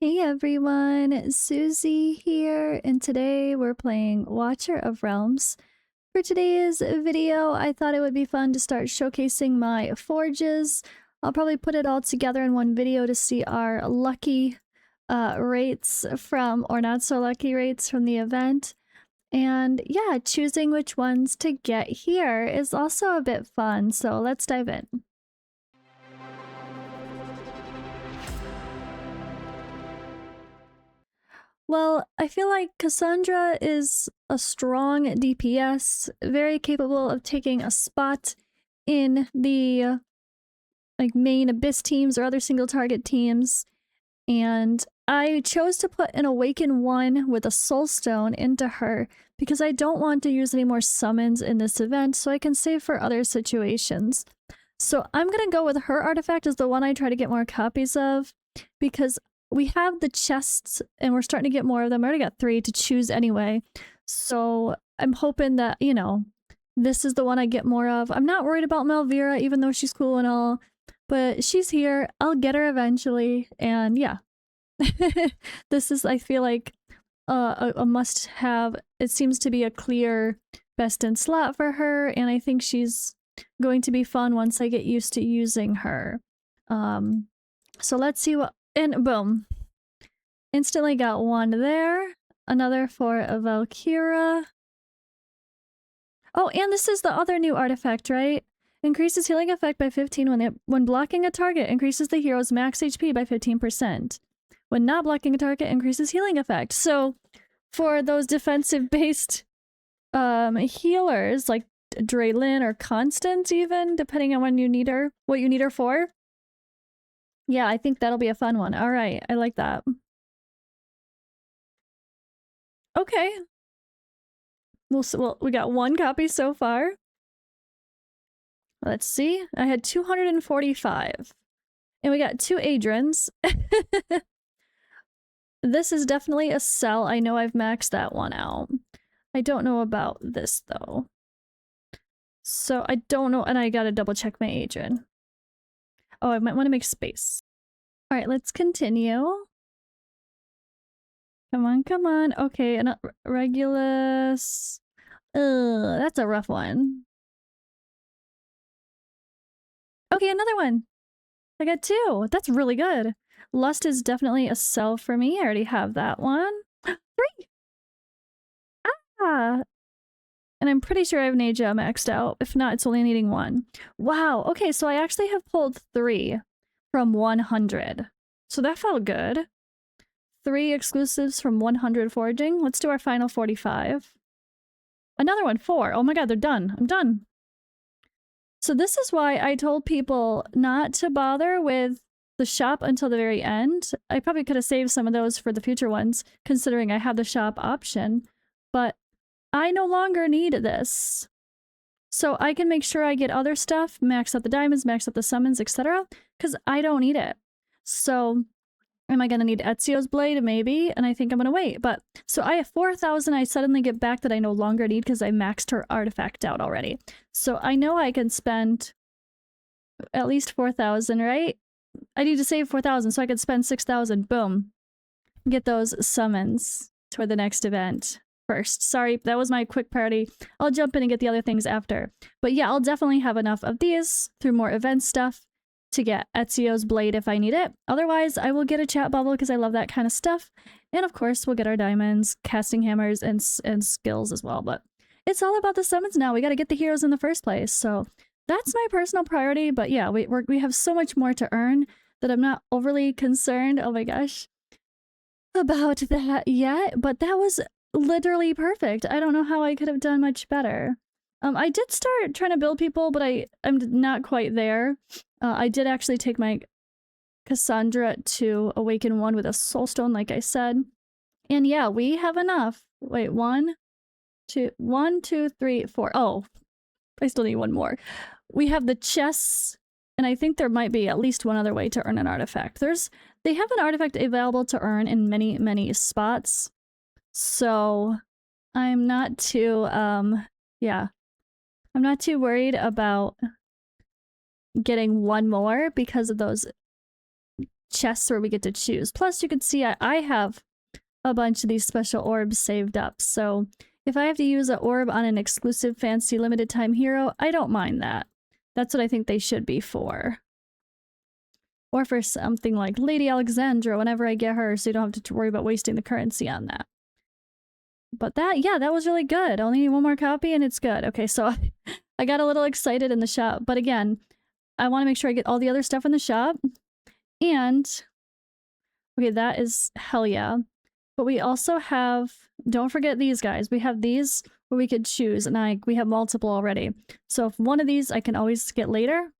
Hey everyone, Suzi here, and today we're playing Watcher of Realms. For today's video, I thought it would be fun to start showcasing my forges. I'll probably put it all together in one video to see our lucky rates from, or not so lucky rates from the event. And yeah, choosing which ones to get here is also a bit fun, so let's dive in. Well, I feel like Cassandra is a strong DPS, very capable of taking a spot in the main Abyss teams or other single target teams. And I chose to put an Awaken 1 with a Soulstone into her because I don't want to use any more summons in this event so I can save for other situations. So I'm gonna go with her artifact as the one I try to get more copies of because we have the chests and we're starting to get more of them. I already got 3 to choose anyway. So I'm hoping that, you know, this is the one I get more of. I'm not worried about Malvira, even though she's cool and all, but she's here. I'll get her eventually. And yeah, this is, I feel like, a must have. It seems to be a clear best in slot for her. And I think she's going to be fun once I get used to using her. So let's see what, and boom. Instantly got one there. Another for a Valkyra. Oh, and this is the other new artifact, right? Increases healing effect by 15 when blocking a target, increases the hero's max HP by 15%. When not blocking a target, increases healing effect. So for those defensive-based healers, like Draylin or Constance even, depending on when you need her, what you need her for. Yeah, I think that'll be a fun one. All right, I like that. Okay. Well, we got one copy so far. Let's see. I had 245. And we got 2 Adrians. This is definitely a sell. I know I've maxed that one out. I don't know about this, though. So I don't know. And I gotta double check my Adrian. Oh, I might want to make space. All right, let's continue. Come on, come on. Okay, and Regulus. Ugh, that's a rough one. Okay, another one. I got 2. That's really good. Lust is definitely a sell for me. I already have that one. 3! Ah! And I'm pretty sure I have Neja maxed out. If not, it's only needing 1. Wow, okay, so I actually have pulled 3 from 100. So that felt good. 3 exclusives from 100 foraging. Let's do our final 45. Another one, 4. Oh my god, they're done. I'm done. So this is why I told people not to bother with the shop until the very end. I probably could have saved some of those for the future ones, considering I have the shop option. But I no longer need this. So I can make sure I get other stuff, max out the diamonds, max out the summons, etc. Because I don't need it. So am I going to need Ezio's blade? Maybe. And I think I'm going to wait. But so I have 4,000 I suddenly get back that I no longer need because I maxed her artifact out already. So I know I can spend at least 4,000, right? I need to save 4,000 so I could spend 6,000. Boom. Get those summons for the next event first. Sorry, that was my quick priority. I'll jump in and get the other things after. But yeah, I'll definitely have enough of these through more event stuff to get Ezio's blade if I need it. Otherwise, I will get a chat bubble because I love that kind of stuff. And of course, we'll get our diamonds, casting hammers, and skills as well. But it's all about the summons now. We got to get the heroes in the first place. So that's my personal priority. But yeah, we have so much more to earn that I'm not overly concerned. Oh my gosh. About that yet. But that was literally perfect. I don't know how I could have done much better. I did start trying to build people, but I'm not quite there. I did actually take my Cassandra to Awaken 1 with a Soulstone, like I said. And yeah, we have enough. Wait, 1, 2, 3, 4. Oh, I still need one more. We have the chests, and I think there might be at least one other way to earn an artifact. They have an artifact available to earn in many, many spots. So I'm not too, yeah. I'm not too worried about getting one more because of those chests where we get to choose. Plus, you can see I have a bunch of these special orbs saved up. So if I have to use an orb on an exclusive fancy limited time hero, I don't mind that. That's what I think they should be for. Or for something like Lady Alexandra whenever I get her, so you don't have to worry about wasting the currency on that. But that, yeah, that was really good. Only need one more copy and it's good. Okay, so I got a little excited in the shop. But again, I want to make sure I get all the other stuff in the shop. And, okay, that is hell yeah. But we also have, don't forget these guys. We have these where we could choose, and we have multiple already. So if one of these I can always get later,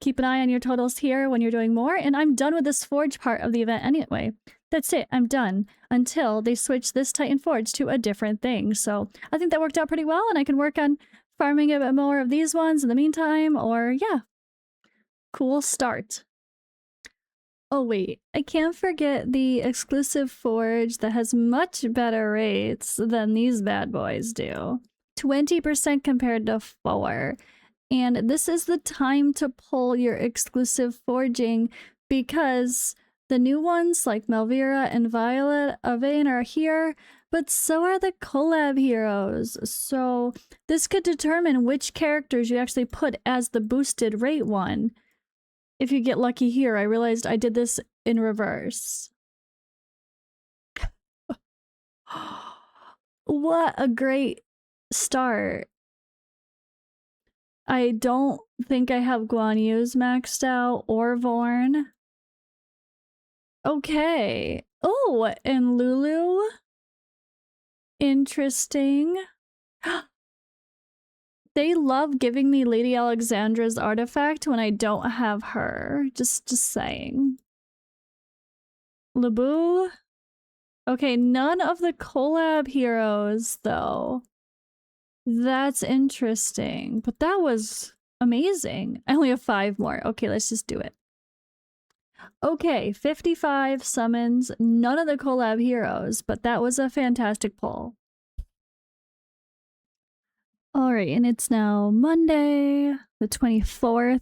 keep an eye on your totals here when you're doing more, and I'm done with this forge part of the event anyway. That's it, I'm done, until they switch this Titan Forge to a different thing. So I think that worked out pretty well, and I can work on farming a bit more of these ones in the meantime, or yeah. Cool start. Oh wait, I can't forget the exclusive forge that has much better rates than these bad boys do. 20% compared to 4. And this is the time to pull your exclusive forging because the new ones like Melvira and Violet Avane are here, but so are the collab heroes. So this could determine which characters you actually put as the boosted rate one. If you get lucky here, I realized I did this in reverse. What a great start. I don't think I have Guan Yu's maxed out or Vorn. Okay. Oh, and Lulu? Interesting. They love giving me Lady Alexandra's artifact when I don't have her. Just saying. Labu? Okay, none of the collab heroes, though. That's interesting. But that was amazing. I only have 5 more. Okay, let's just do it. Okay, 55 summons. None of the collab heroes, but that was a fantastic pull. Alright, and it's now Monday, the 24th.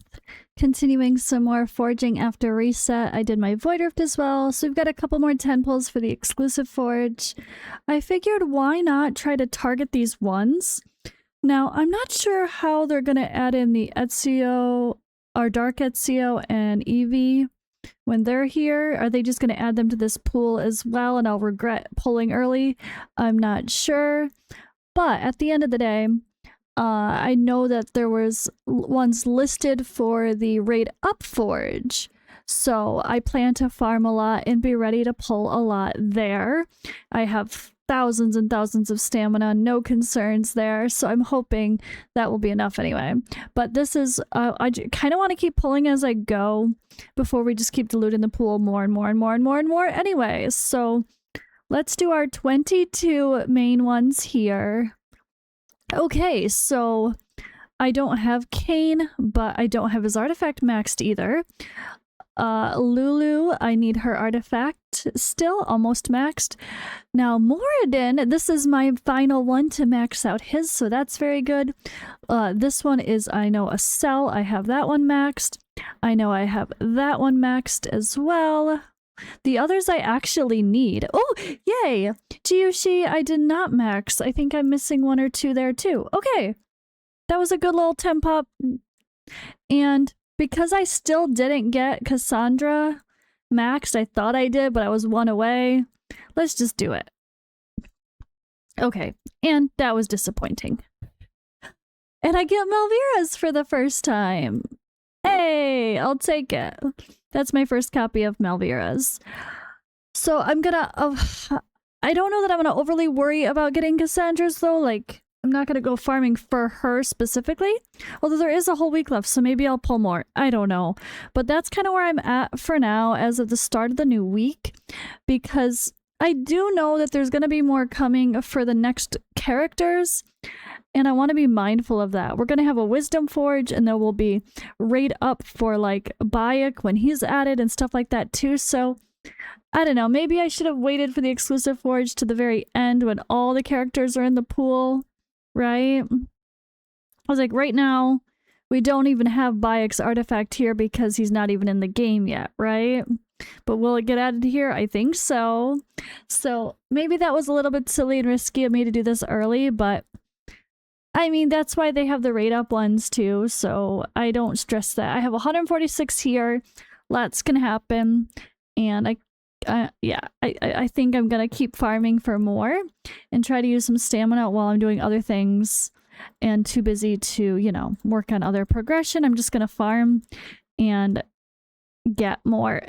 Continuing some more forging after reset. I did my Void Rift as well, so we've got a couple more 10 pulls for the exclusive forge. I figured why not try to target these ones? Now, I'm not sure how they're going to add in the Ezio, our Dark Ezio and Eevee when they're here. Are they just going to add them to this pool as well and I'll regret pulling early? I'm not sure. But at the end of the day, I know that there was ones listed for the Raid Up Forge, so I plan to farm a lot and be ready to pull a lot there. I have thousands and thousands of stamina, no concerns there, so I'm hoping that will be enough anyway. But this is, I kind of want to keep pulling as I go before we just keep diluting the pool more and more and more and more and more anyway. So let's do our 22 main ones here. Okay, so I don't have Kane, but I don't have his artifact maxed either. Lulu, I need her artifact still, almost maxed. Now, Moradin, this is my final one to max out his, so that's very good. This one is, I know, a Cell. I have that one maxed. I know I have that one maxed as well. The others I actually need. Oh, yay! Jiushi, I did not max. I think I'm missing 1 or 2 there too. Okay. That was a good little 10 pop. And because I still didn't get Cassandra maxed, I thought I did, but I was 1 away. Let's just do it. Okay. And that was disappointing. And I get Melvira's for the first time. Hey, I'll take it. That's my first copy of Melvira's. So I'm gonna... I don't know that I'm gonna overly worry about getting Cassandra's though. Like, I'm not gonna go farming for her specifically. Although there is a whole week left, so maybe I'll pull more. I don't know. But that's kind of where I'm at for now as of the start of the new week. Because I do know that there's gonna be more coming for the next characters. And I want to be mindful of that. We're going to have a Wisdom Forge, and there will be Raid Up for, like, Bayek when he's added and stuff like that, too. So, I don't know. Maybe I should have waited for the exclusive Forge to the very end when all the characters are in the pool, right? I was like, right now, we don't even have Bayek's artifact here because he's not even in the game yet, right? But will it get added here? I think so. So maybe that was a little bit silly and risky of me to do this early, but I mean, that's why they have the rate up ones too, so I don't stress that. I have 146 here. Lots can happen. And I think I'm gonna keep farming for more and try to use some stamina while I'm doing other things and too busy to, you know, work on other progression. I'm just gonna farm and get more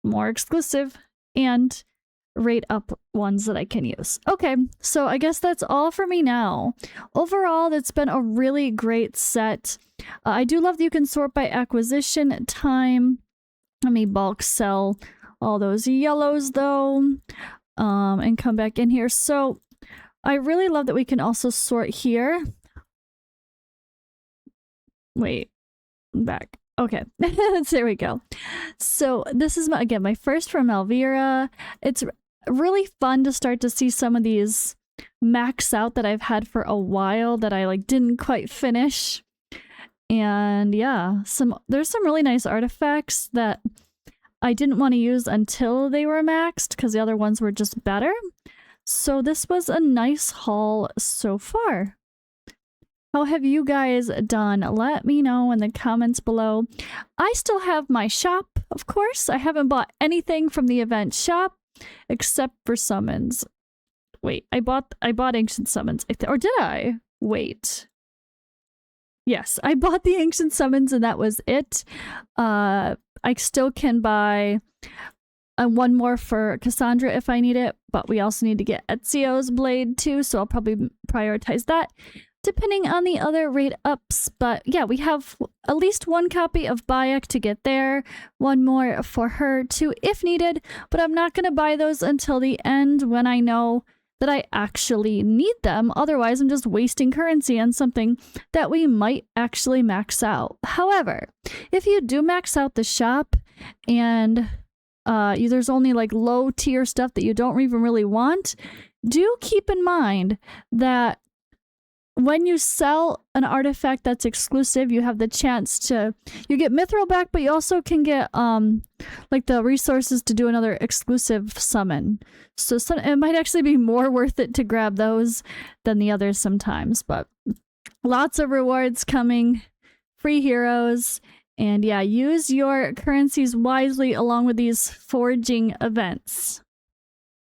exclusive and rate up ones that I can use. Okay, so I guess that's all for me now. Overall, that's been a really great set. I do love that you can sort by acquisition time. Let me bulk sell all those yellows though, and come back in here. So I really love that we can also sort here. Wait, back. Okay, there we go. So this is, again, my first from Elvira. It's really fun to start to see some of these max out that I've had for a while that I like didn't quite finish. And yeah, there's some really nice artifacts that I didn't want to use until they were maxed because the other ones were just better. So this was a nice haul so far. How have you guys done? Let me know in the comments below. I still have my shop, of course. I haven't bought anything from the event shop except for summons. Wait, I bought ancient summons. Or did I? Wait. Yes, I bought the ancient summons and that was it. I still can buy one more for Cassandra if I need it, but we also need to get Ezio's blade too, so I'll probably prioritize that depending on the other rate ups. But yeah, we have at least one copy of Bayek to get there, one more for her too if needed, but I'm not going to buy those until the end when I know that I actually need them. Otherwise, I'm just wasting currency on something that we might actually max out. However, if you do max out the shop and there's only like low tier stuff that you don't even really want, do keep in mind that when you sell an artifact that's exclusive, you have the chance to, you get mithril back, but you also can get like the resources to do another exclusive summon. So it might actually be more worth it to grab those than the others sometimes, but lots of rewards coming, free heroes, and yeah, use your currencies wisely along with these foraging events.